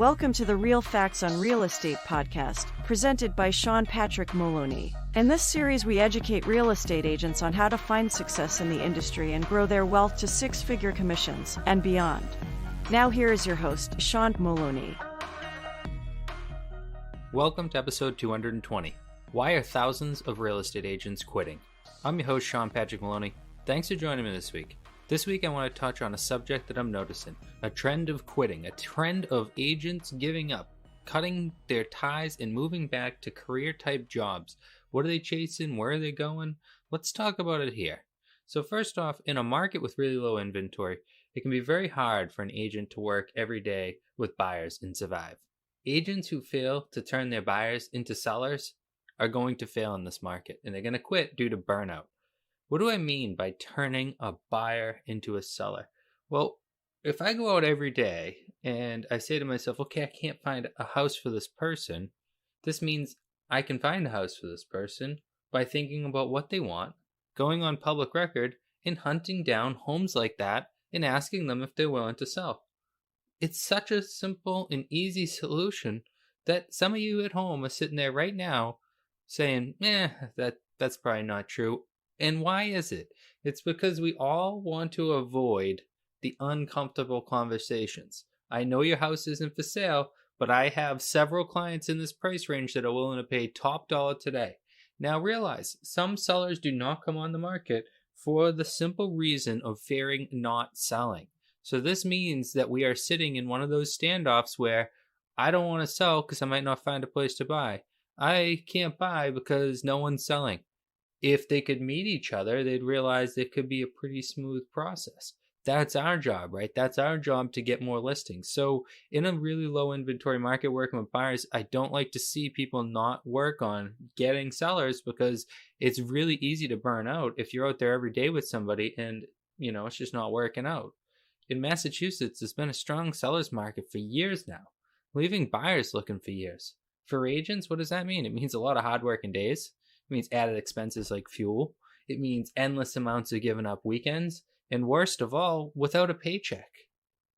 Welcome to the Real Facts on Real Estate podcast, presented by Sean Patrick Maloney. In this series, we educate real estate agents on how to find success in the industry and grow their wealth to six-figure commissions and beyond. Now here is your host, Sean Maloney. Welcome to episode 220. Why are thousands of real estate agents quitting? I'm your host, Sean Patrick Maloney. Thanks for joining me this week. This week I want to touch on a subject that I'm noticing, a trend of quitting, a trend of agents giving up, cutting their ties and moving back to career-type jobs. What are they chasing? Where are they going? Let's talk about it here. So first off, in a market with really low inventory, it can be very hard for an agent to work every day with buyers and survive. Agents who fail to turn their buyers into sellers are going to fail in this market, and they're going to quit due to burnout. What do I mean by turning a buyer into a seller? Well, if I go out every day and I say to myself, okay, I can't find a house for this person, this means I can find a house for this person by thinking about what they want, going on public record, and hunting down homes like that and asking them if they're willing to sell. It's such a simple and easy solution that some of you at home are sitting there right now saying, that's probably not true. And why is it? It's because we all want to avoid the uncomfortable conversations. I know your house isn't for sale, but I have several clients in this price range that are willing to pay top dollar today. Now realize, some sellers do not come on the market for the simple reason of fearing not selling. So this means that we are sitting in one of those standoffs where I don't want to sell because I might not find a place to buy. I can't buy because no one's selling. If they could meet each other, they'd realize it could be a pretty smooth process. That's our job, right? That's our job to get more listings. So in a really low inventory market working with buyers, I don't like to see people not work on getting sellers because it's really easy to burn out if you're out there every day with somebody and, it's just not working out. In Massachusetts, there's been a strong seller's market for years now, leaving buyers looking for years. For agents, what does that mean? It means a lot of hard-working days. It means added expenses like fuel. It means endless amounts of giving up weekends. And worst of all, without a paycheck.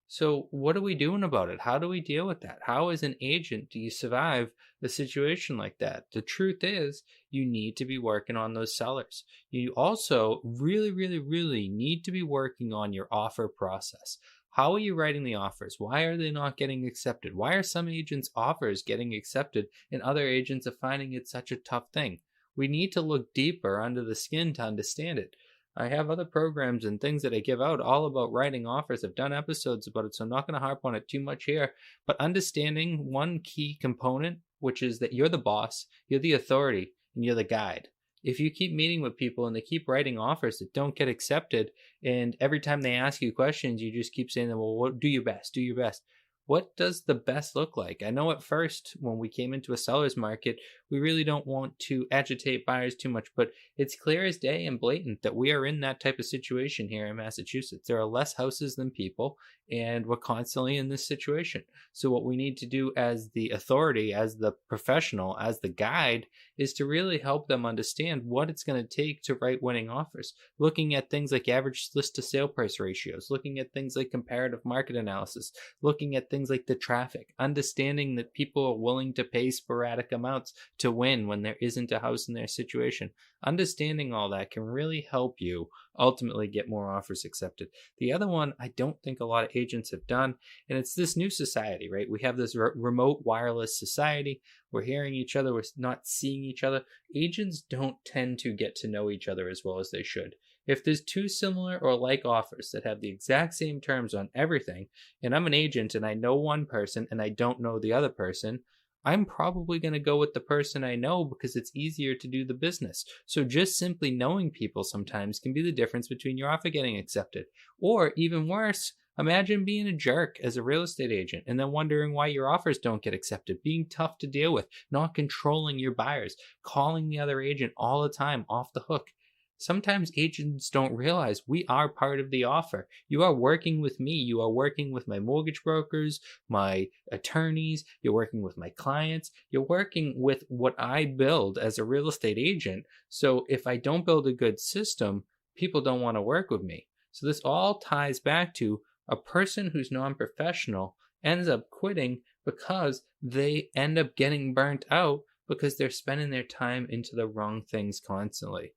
So what are we doing about it? How do we deal with that? How, as an agent, do you survive a situation like that? The truth is, you need to be working on those sellers. You also really, really, really need to be working on your offer process. How are you writing the offers? Why are they not getting accepted? Why are some agents' offers getting accepted and other agents are finding it such a tough thing? We need to look deeper under the skin to understand it. I have other programs and things that I give out all about writing offers. I've done episodes about it, so I'm not going to harp on it too much here. But understanding one key component, which is that you're the boss, you're the authority, and you're the guide. If you keep meeting with people and they keep writing offers that don't get accepted, and every time they ask you questions, you just keep saying, well, do your best, do your best. What does the best look like? I know at first when we came into a seller's market, we really don't want to agitate buyers too much, but it's clear as day and blatant that we are in that type of situation here in Massachusetts. There are less houses than people, and we're constantly in this situation. So what we need to do as the authority, as the professional, as the guide, is to really help them understand what it's going to take to write winning offers. Looking at things like average list to sale price ratios, looking at things like comparative market analysis, looking at things like the traffic, understanding that people are willing to pay sporadic amounts to win when there isn't a house in their situation. Understanding all that can really help you ultimately get more offers accepted. The other one I don't think a lot of agents have done, and it's this new society, right? We have this remote wireless society. We're hearing each other. We're not seeing each other. Agents don't tend to get to know each other as well as they should. If there's two similar or like offers that have the exact same terms on everything, and I'm an agent and I know one person and I don't know the other person, I'm probably going to go with the person I know because it's easier to do the business. So just simply knowing people sometimes can be the difference between your offer getting accepted. Or even worse, imagine being a jerk as a real estate agent and then wondering why your offers don't get accepted, being tough to deal with, not controlling your buyers, calling the other agent all the time off the hook. Sometimes agents don't realize we are part of the offer. You are working with me. You are working with my mortgage brokers, my attorneys. You're working with my clients. You're working with what I build as a real estate agent. So if I don't build a good system, people don't want to work with me. So this all ties back to a person who's non-professional ends up quitting because they end up getting burnt out because they're spending their time into the wrong things constantly.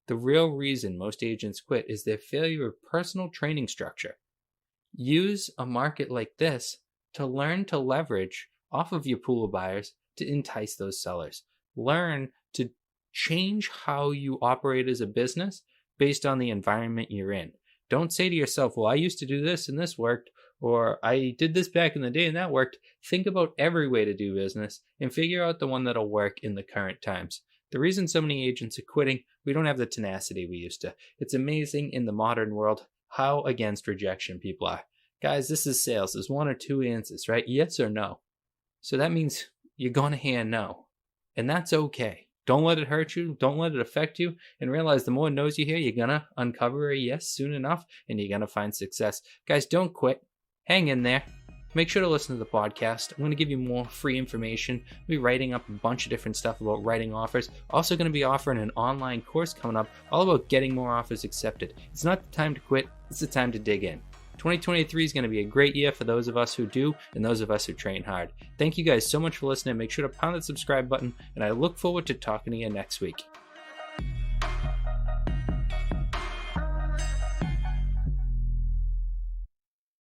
The real reason most agents quit is their failure of personal training structure. Use a market like this to learn to leverage off of your pool of buyers to entice those sellers. Learn to change how you operate as a business based on the environment you're in. Don't say to yourself, well, I used to do this and this worked, or I did this back in the day and that worked. Think about every way to do business and figure out the one that'll work in the current times. The reason so many agents are quitting, we don't have the tenacity we used to. It's amazing in the modern world how against rejection people are. Guys, this is sales. There's one or two answers, right? Yes or no. So that means you're going to hear no. And that's okay. Don't let it hurt you. Don't let it affect you. And realize the more no's you hear, you're going to uncover a yes soon enough, and you're going to find success. Guys, don't quit. Hang in there. Make sure to listen to the podcast. I'm going to give you more free information. I'll be writing up a bunch of different stuff about writing offers. Also going to be offering an online course coming up all about getting more offers accepted. It's not the time to quit. It's the time to dig in. 2023 is going to be a great year for those of us who do and those of us who train hard. Thank you guys so much for listening. Make sure to pound that subscribe button, and I look forward to talking to you next week.